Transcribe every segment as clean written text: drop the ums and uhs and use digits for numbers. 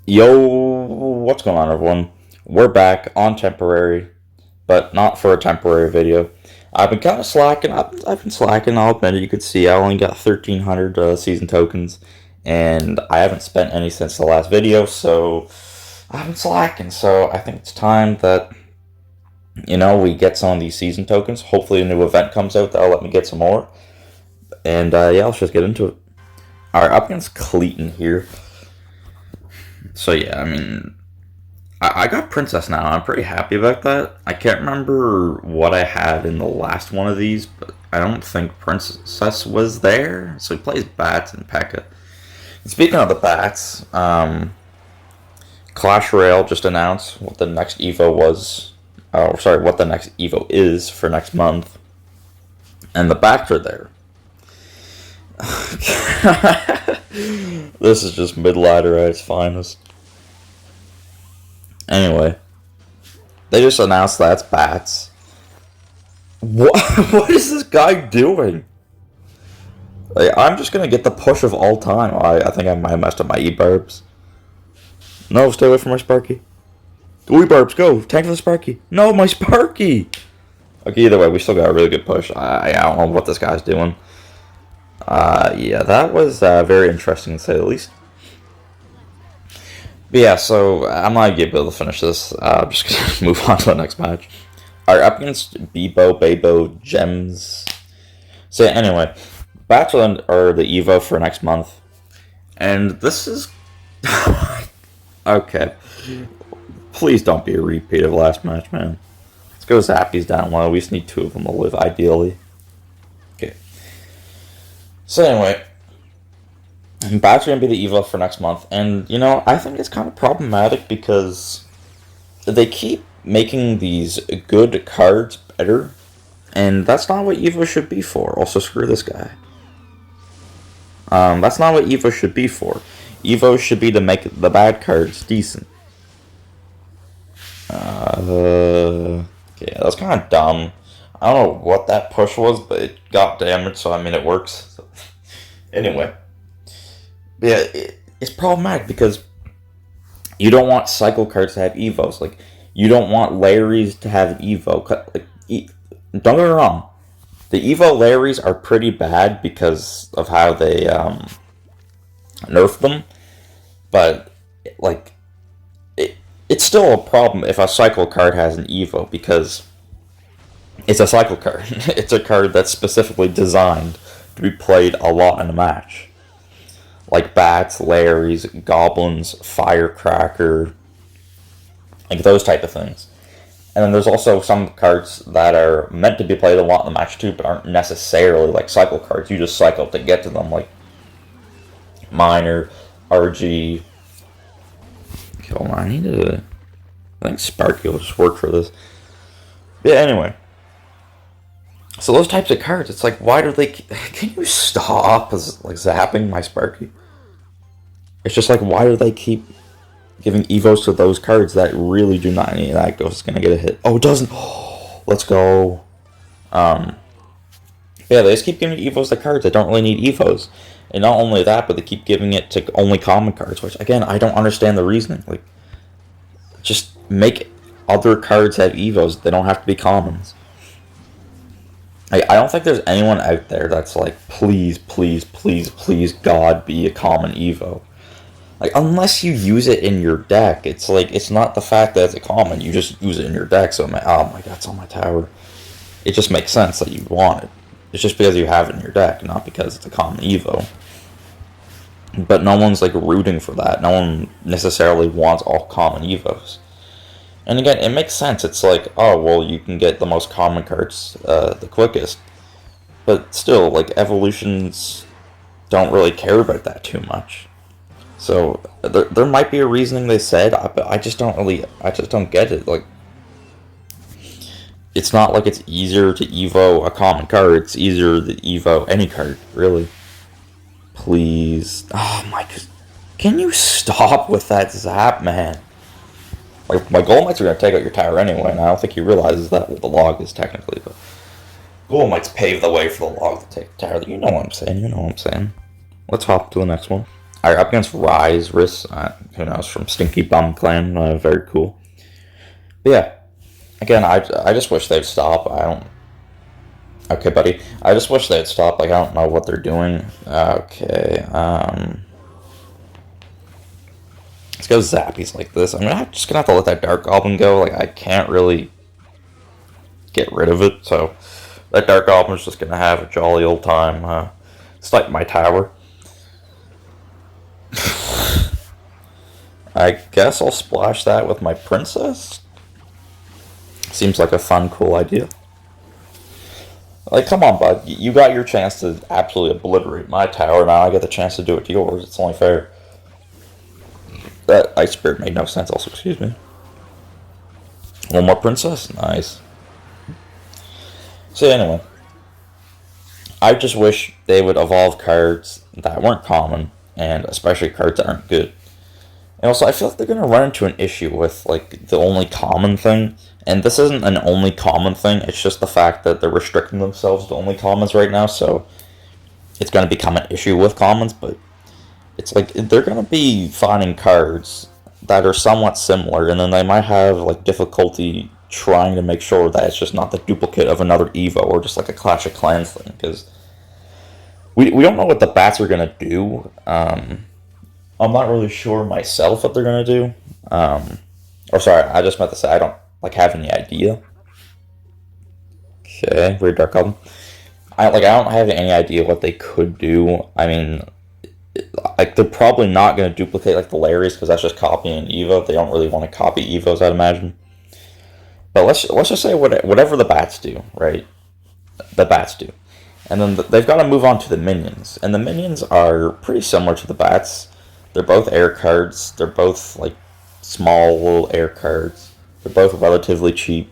Yo, what's going on, everyone? We're back on temporary, but not for a temporary video. I've been kind of slacking. I've been slacking. I'll admit it. You could see I only got 1,300 season tokens, and I haven't spent any since the last video, so I've been slacking. So I think it's time that we get some of these season tokens. Hopefully, a new event comes out that'll let me get some more. And yeah, let's just get into it. All right, up against Cleaton here. So yeah, I got Princess now. I'm pretty happy about that. I can't remember what I had in the last one of these, but I don't think Princess was there. So he plays Bats and P.E.K.K.A. And speaking of the Bats, Clash Royale just announced what the next Evo was. Oh, sorry, what the next Evo is for next month. And the Bats are there. This is just mid-ladder at its finest. Anyway, they just announced that's Bats. What is this guy doing? Like, I'm just gonna get the push of all time. I think I might have messed up my E-Barbs. No, stay away from my Sparky. Go E-Barbs, go! Tank for the Sparky. No, my Sparky! Okay, either way, we still got a really good push. I don't know what this guy's doing. Yeah, that was very interesting to say the least. But yeah, so I'm not going to be able to finish this. I'm just going to move on to the next match. Alright, up against Bebo, Gems. So yeah, anyway, Bats are the Evo for next month. And this is... Okay. Please don't be a repeat of last match, man. Let's go Zappies down low. We just need 2 of them to live, ideally. Okay. So anyway... Bats are going to be the Evo for next month, and, I think it's kind of problematic because they keep making these good cards better, and that's not what Evo should be for. Also, screw this guy. That's not what Evo should be for. Evo should be to make the bad cards decent. Okay, that's kind of dumb. I don't know what that push was, but it got damaged, so it works. So. Anyway. Yeah, it's problematic because you don't want cycle cards to have Evos. Like, you don't want Larrys to have Evo. Don't get me wrong. The Evo Larrys are pretty bad because of how they nerf them. But, it's still a problem if a cycle card has an Evo because it's a cycle card. It's a card that's specifically designed to be played a lot in a match. Like Bats, Larrys, Goblins, Firecracker, like those type of things. And then there's also some cards that are meant to be played a lot in the match too, but aren't necessarily like cycle cards. You just cycle to get to them, like Miner, RG. Okay, hold on, I think Sparky will just work for this. But yeah, anyway. So those types of cards, it's like, why do they... Can you stop zapping my Sparky? It's just like, why do they keep giving Evos to those cards that really do not need that ghost is going to get a hit? Oh, it doesn't. Oh, let's go. Yeah, they just keep giving Evos to cards that don't really need Evos. And not only that, but they keep giving it to only common cards, which, again, I don't understand the reasoning. Like, just make other cards have Evos. They don't have to be commons. I don't think there's anyone out there that's like, please, please, please, please, God, be a common Evo. Like, unless you use it in your deck, it's like, it's not the fact that it's a common, you just use it in your deck, so oh my God, it's on my tower. It just makes sense that you want it. It's just because you have it in your deck, not because it's a common Evo. But no one's like rooting for that. No one necessarily wants all common Evos. And again, it makes sense. It's like, oh, well, you can get the most common cards the quickest. But still, like, evolutions don't really care about that too much. So, there might be a reasoning they said, but I just don't get it. Like, it's not like it's easier to Evo a common card. It's easier to Evo any card, really. Please. Oh, my God. Can you stop with that zap, man? My Golem Knights are going to take out your tower anyway, and I don't think he realizes that what the log is technically, but Golem Knights pave the way for the log to take the tower. You know what I'm saying, Let's hop to the next one. Alright, up against Rise, Riss, who knows, from Stinky Bum Clan, very cool. But yeah, again, I just wish they'd stop. I don't. Okay, buddy. I just wish they'd stop. Like, I don't know what they're doing. Okay, let's go Zappies like this. I mean, I'm just gonna have to let that Dark Goblin go. Like, I can't really get rid of it, so that Dark Goblin's just gonna have a jolly old time. Snipe my tower. I guess I'll splash that with my Princess. Seems like a fun, cool idea. Like, come on, bud. You got your chance to absolutely obliterate my tower. Now I get the chance to do it to yours. It's only fair. That Ice Spirit made no sense also, excuse me. One more Princess? Nice. So anyway. I just wish they would evolve cards that weren't common, and especially cards that aren't good. And also, I feel like they're going to run into an issue with, like, the only common thing. And this isn't an only common thing, it's just the fact that they're restricting themselves to only commons right now, so it's going to become an issue with commons, but it's like, they're going to be finding cards that are somewhat similar, and then they might have, like, difficulty trying to make sure that it's just not the duplicate of another Evo, or just like a Clash of Clans thing, because we don't know what the bats are going to do. I'm not really sure myself what they're gonna do. Or sorry, I just meant to say I don't like have any idea. Okay, weird Dark Goblin. I don't have any idea what they could do. I mean, like they're probably not gonna duplicate like the Larrys because that's just copying an Evo. They don't really want to copy Evos, I'd imagine. But let's just say whatever the bats do, right? The bats do, and then they've got to move on to the minions, and the minions are pretty similar to the bats. They're both air cards. They're both, like, small little air cards. They're both relatively cheap.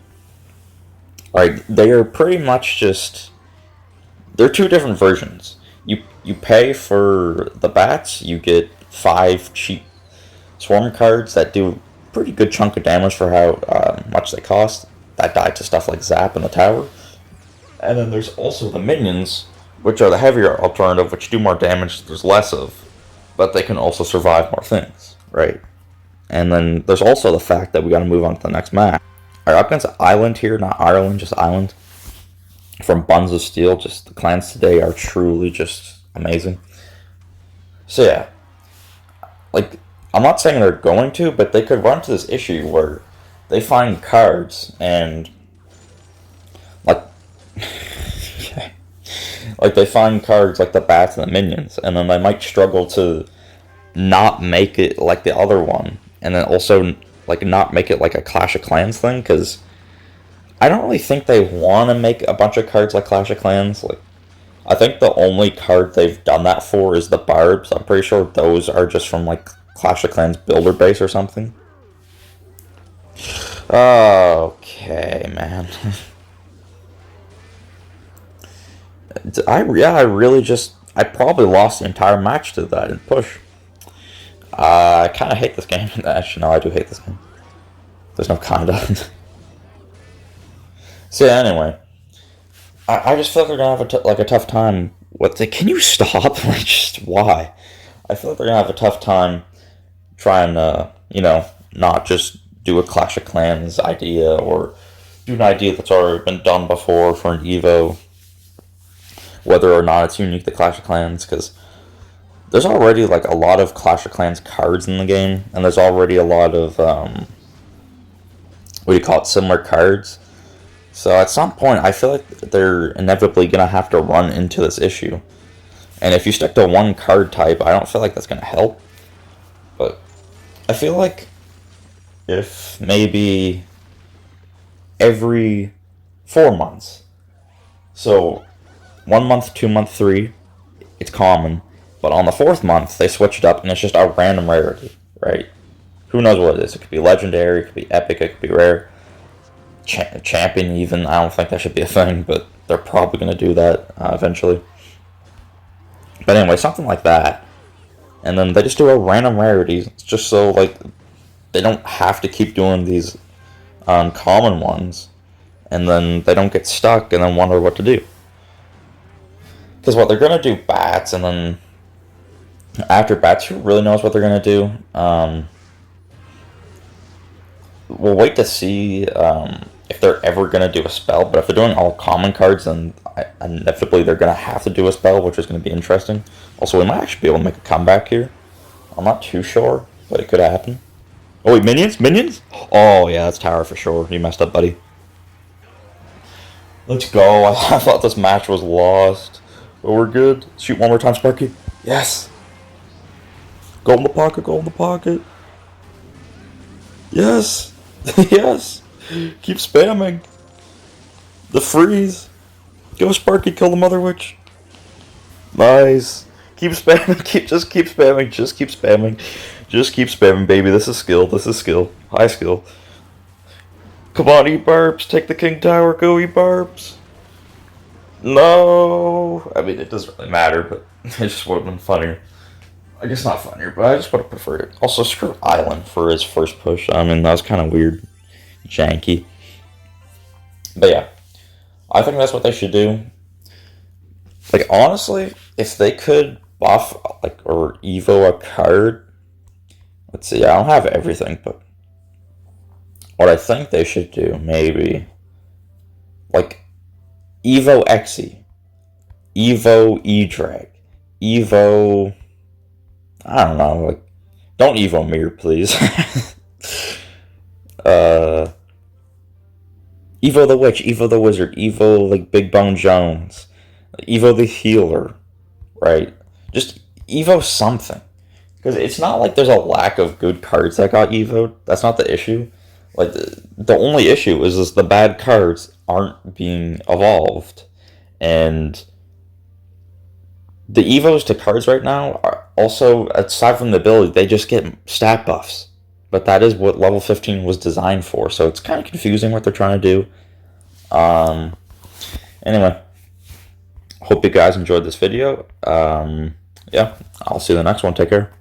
Alright, they are pretty much just... They're two different versions. You pay for the bats, you get 5 cheap swarm cards that do a pretty good chunk of damage for how much they cost. That die to stuff like Zap in the tower. And then there's also the minions, which are the heavier alternative, which do more damage there's less of. But they can also survive more things, right? And then there's also the fact that we got to move on to the next map. Alright, up against Island here, not Ireland, just Island. From Buns of Steel, just the clans today are truly just amazing. So yeah, like, I'm not saying they're going to, but they could run into this issue where they find cards and, like, like they find cards like the bats and the minions, and then they might struggle to not make it like the other one, and then also like not make it like a Clash of Clans thing, because I don't really think they want to make a bunch of cards like Clash of Clans. Like, I think the only card they've done that for is the Barbs. I'm pretty sure those are just from like Clash of Clans builder base or something. Okay, man. I probably lost the entire match to that in push. I kind of hate this game. Actually, no, I do hate this game. There's no kinda. So yeah, anyway, I just feel like they're gonna have a tough time. Can you stop? Like, just why? I feel like they're gonna have a tough time trying to, not just do a Clash of Clans idea or do an idea that's already been done before for an Evo, whether or not it's unique to Clash of Clans, because there's already like a lot of Clash of Clans cards in the game, and there's already a lot of similar cards. So at some point, I feel like they're inevitably gonna have to run into this issue. And if you stick to one card type, I don't feel like that's gonna help. But I feel like if maybe every 4 months, so 1 month, 2 month, 3, it's common. But on the 4th month, they switch it up, and it's just a random rarity, right? Who knows what it is? It could be legendary, it could be epic, it could be rare. Champion even, I don't think that should be a thing, but they're probably going to do that eventually. But anyway, something like that. And then they just do a random rarity, just so, like, they don't have to keep doing these common ones. And then they don't get stuck and then wonder what to do. Because what they're going to do bats, and then After bats, who really knows what they're gonna do? We'll wait to see if they're ever gonna do a spell. But if they're doing all common cards, then inevitably they're gonna have to do a spell, which is gonna be interesting. Also, we might actually be able to make a comeback here. I'm not too sure, but it could happen. Oh wait, minions, minions! Oh yeah, that's tower for sure. You messed up, buddy. Let's go. I thought this match was lost, but we're good. Shoot one more time, Sparky. Yes. Go in the pocket. Go in the pocket. Yes. Yes. Keep spamming. The freeze. Go Sparky, kill the Mother Witch. Nice. Keep spamming. Just keep spamming. Just keep spamming. Just keep spamming, baby. This is skill. This is skill. High skill. Come on, E-Barbs. Take the King Tower. Go, E-Barbs. No. I mean, it doesn't really matter, but it just would have been funnier. I guess not funnier, but I just would have preferred it. Also, screw Island for his first push. I mean, that was kind of weird. Janky. But yeah. I think that's what they should do. Like, honestly, if they could buff, like, or Evo a card. Let's see, I don't have everything, but what I think they should do, maybe, like, Evo Xe, Evo E-Drag, Evo, I don't know, like, don't Evo Mirror, please. Evo the Witch, Evo the Wizard, Evo, like, Big Bone Jones, Evo the Healer, right? Just Evo something. Because it's not like there's a lack of good cards that got evoed. That's not the issue. Like, the only issue is the bad cards aren't being evolved. And the evos to cards right now are also, aside from the ability, they just get stat buffs. But that is what level 15 was designed for. So it's kind of confusing what they're trying to do. Anyway, hope you guys enjoyed this video. Yeah, I'll see you in the next one. Take care.